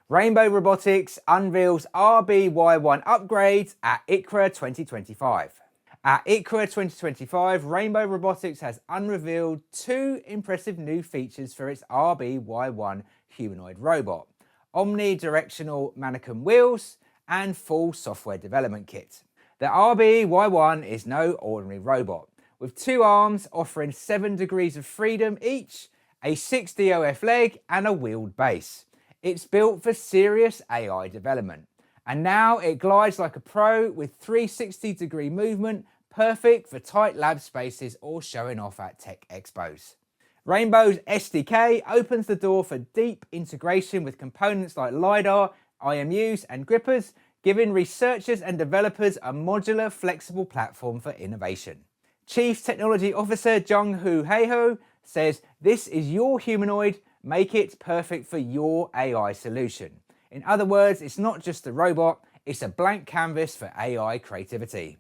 Rainbow Robotics unveils RB-Y1 upgrades at ICRA 2025. At ICRA 2025, Rainbow Robotics has unrevealed two impressive new features for its RB-Y1 humanoid robot: Omnidirectional Mecanum Wheels and full software development kit. The RB-Y1 is no ordinary robot, with two arms offering 7 degrees of freedom each, a 6 DOF leg and a wheeled base. It's built for serious AI development, and now it glides like a pro with 360-degree movement, perfect for tight lab spaces or showing off at tech expos. Rainbow's SDK opens the door for deep integration with components like Lidar, IMUs and grippers, giving researchers and developers a modular, flexible platform for innovation. Chief Technology Officer Jungwoo Heo says, "This is your humanoid, make it perfect for your AI solution." In other words, it's not just a robot, it's a blank canvas for AI creativity.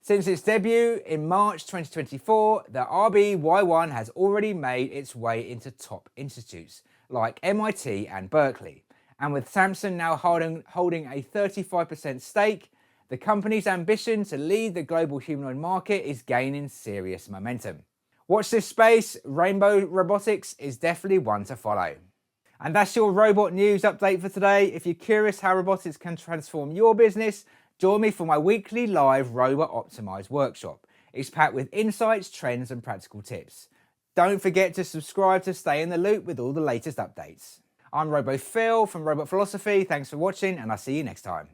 Since its debut in March 2024, the RB-Y1 has already made its way into top institutes like MIT and Berkeley. And with Samsung now holding a 35% stake, the company's ambition to lead the global humanoid market is gaining serious momentum. Watch this space. Rainbow Robotics is definitely one to follow. And that's your robot news update for today. If you're curious how robotics can transform your business, join me for my weekly live Robot Optimized workshop. It's packed with insights, trends and practical tips. Don't forget to subscribe to stay in the loop with all the latest updates. I'm RoboPhil from Robot Philosophy. Thanks for watching and I'll see you next time.